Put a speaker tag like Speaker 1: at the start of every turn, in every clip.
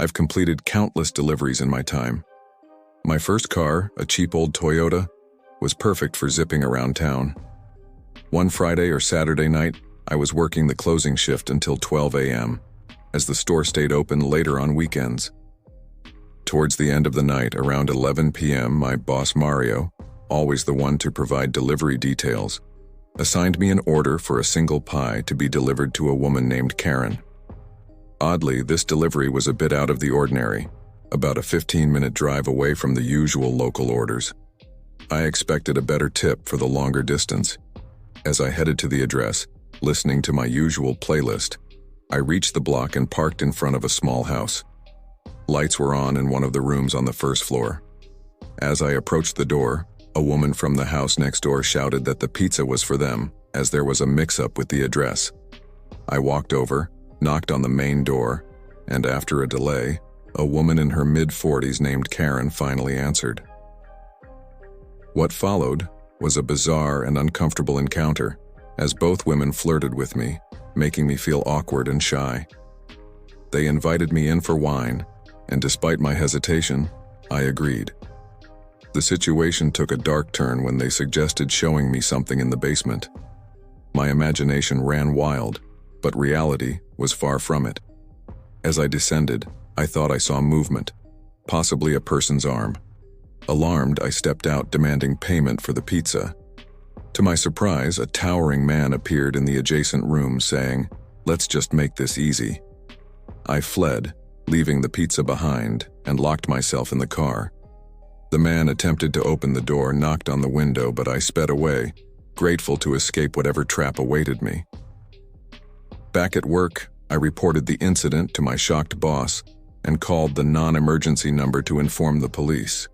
Speaker 1: I've completed countless deliveries in my time. My first car, a cheap old Toyota, was perfect for zipping around town. One Friday or Saturday night, I was working the closing shift until 12 a.m., as the store stayed open later on weekends. Towards the end of the night, around 11 p.m., my boss Mario, always the one to provide delivery details, assigned me an order for a single pie to be delivered to a woman named Karen. Oddly, this delivery was a bit out of the ordinary, about a 15-minute drive away from the usual local orders. I expected a better tip for the longer distance. As I headed to the address, listening to my usual playlist, I reached the block and parked in front of a small house. Lights were on in one of the rooms on the first floor. As I approached the door, a woman from the house next door shouted that the pizza was for them, as there was a mix-up with the address. I walked over, knocked on the main door, and after a delay, a woman in her mid-40s named Karen finally answered. What followed was a bizarre and uncomfortable encounter, as both women flirted with me, making me feel awkward and shy. They invited me in for wine, and despite my hesitation, I agreed. The situation took a dark turn when they suggested showing me something in the basement. My imagination ran wild, but reality was far from it. As I descended, I thought I saw movement, possibly a person's arm. Alarmed, I stepped out demanding payment for the pizza. To my surprise, a towering man appeared in the adjacent room saying, "Let's just make this easy." I fled, leaving the pizza behind, and locked myself in the car. The man attempted to open the door, knocked on the window, but I sped away, grateful to escape whatever trap awaited me. Back at work, I reported the incident to my shocked boss and called the non-emergency number to inform the police.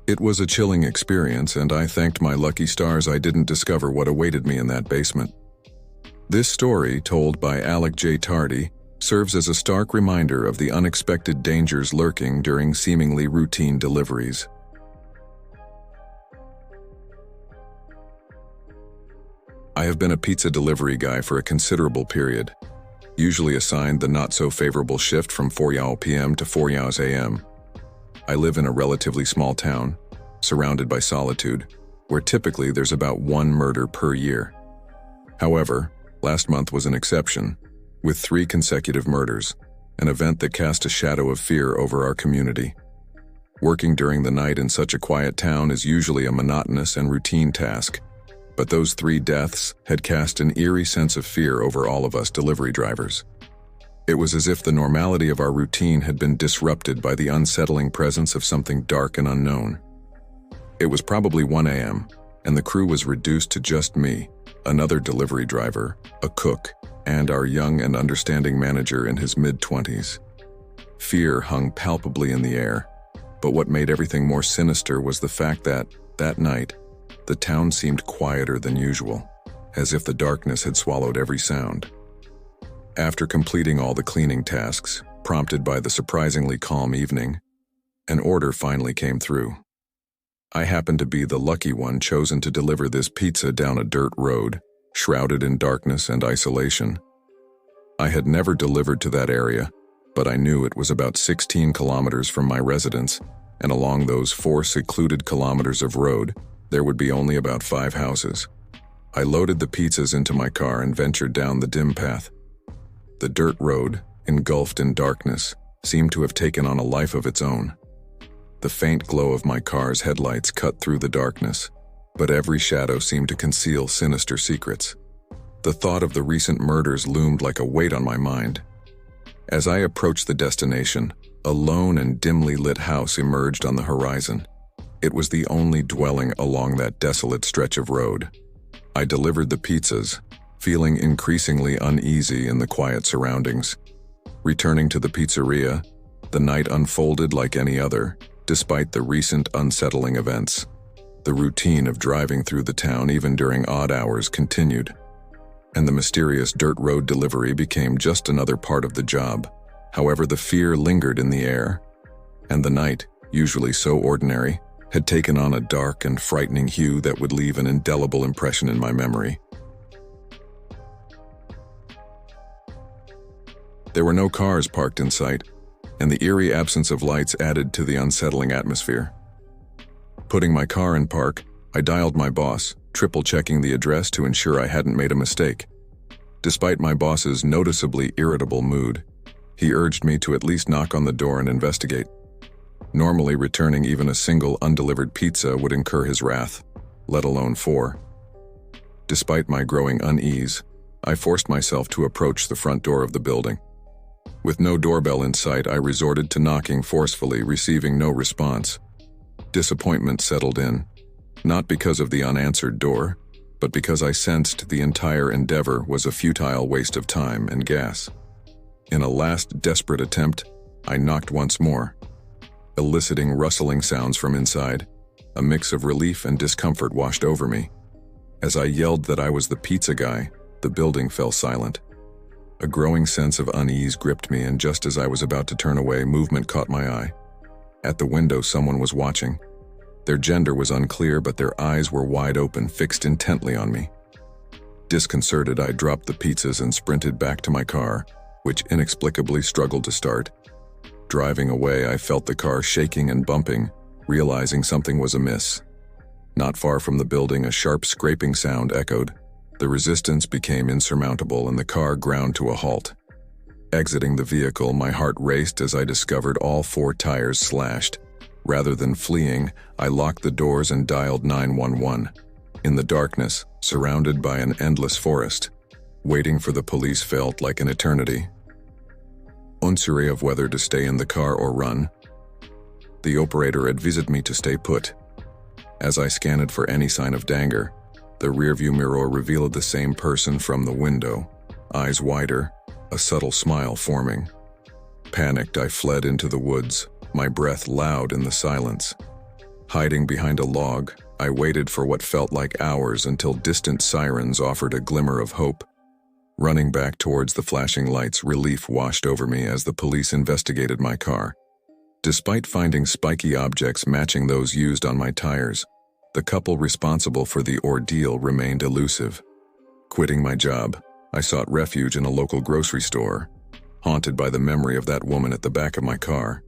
Speaker 1: It was a chilling experience, and I thanked my lucky stars I didn't discover what awaited me in that basement. This story, told by Alec J. Tardy, serves as a stark reminder of the unexpected dangers lurking during seemingly routine deliveries. I have been a pizza delivery guy for a considerable period, usually assigned the not-so-favorable shift from 4 p.m. to 4 a.m. I live in a relatively small town, surrounded by solitude, where typically there's about one murder per year. However, last month was an exception, with 3 consecutive murders, an event that cast a shadow of fear over our community. Working during the night in such a quiet town is usually a monotonous and routine task, but those 3 deaths had cast an eerie sense of fear over all of us delivery drivers. It was as if the normality of our routine had been disrupted by the unsettling presence of something dark and unknown. It was probably 1 a.m., and the crew was reduced to just me, another delivery driver, a cook, and our young and understanding manager in his mid-20s. Fear hung palpably in the air, but what made everything more sinister was the fact that night, the town seemed quieter than usual, as if the darkness had swallowed every sound. After completing all the cleaning tasks, prompted by the surprisingly calm evening, an order finally came through. I happened to be the lucky one chosen to deliver this pizza down a dirt road, shrouded in darkness and isolation. I had never delivered to that area, but I knew it was about 16 kilometers from my residence, and along those 4 secluded kilometers of road, there would be only about 5 houses. I loaded the pizzas into my car and ventured down the dim path. The dirt road, engulfed in darkness, seemed to have taken on a life of its own. The faint glow of my car's headlights cut through the darkness, but every shadow seemed to conceal sinister secrets. The thought of the recent murders loomed like a weight on my mind. As I approached the destination, a lone and dimly lit house emerged on the horizon. It was the only dwelling along that desolate stretch of road. I delivered the pizzas, feeling increasingly uneasy in the quiet surroundings. Returning to the pizzeria, the night unfolded like any other, despite the recent unsettling events. The routine of driving through the town even during odd hours continued, and the mysterious dirt road delivery became just another part of the job. However, the fear lingered in the air, and the night, usually so ordinary, had taken on a dark and frightening hue that would leave an indelible impression in my memory. There were no cars parked in sight, and the eerie absence of lights added to the unsettling atmosphere. Putting my car in park, I dialed my boss, triple-checking the address to ensure I hadn't made a mistake. Despite my boss's noticeably irritable mood, he urged me to at least knock on the door and investigate. Normally, returning even a single undelivered pizza would incur his wrath, let alone 4. Despite my growing unease, I forced myself to approach the front door of the building. With no doorbell in sight, I resorted to knocking forcefully, receiving no response. Disappointment settled in, not because of the unanswered door, but because I sensed the entire endeavor was a futile waste of time and gas. In a last desperate attempt, I knocked once more, eliciting rustling sounds from inside. A mix of relief and discomfort washed over me. As I yelled that I was the pizza guy, the building fell silent. A growing sense of unease gripped me, and just as I was about to turn away, movement caught my eye. At the window, someone was watching. Their gender was unclear, but their eyes were wide open, fixed intently on me. Disconcerted, I dropped the pizzas and sprinted back to my car, which inexplicably struggled to start. Driving away, I felt the car shaking and bumping, realizing something was amiss. Not far from the building, a sharp scraping sound echoed. The resistance became insurmountable, and the car ground to a halt. Exiting the vehicle, my heart raced as I discovered all 4 tires slashed. Rather than fleeing, I locked the doors and dialed 911. In the darkness, surrounded by an endless forest, waiting for the police felt like an eternity. Unsure of whether to stay in the car or run, the operator advised me to stay put. As I scanned for any sign of danger, the rearview mirror revealed the same person from the window, eyes wider, a subtle smile forming. Panicked, I fled into the woods, my breath loud in the silence. Hiding behind a log, I waited for what felt like hours until distant sirens offered a glimmer of hope. Running back towards the flashing lights, relief washed over me as the police investigated my car. Despite finding spiky objects matching those used on my tires, the couple responsible for the ordeal remained elusive. Quitting my job, I sought refuge in a local grocery store, haunted by the memory of that woman at the back of my car.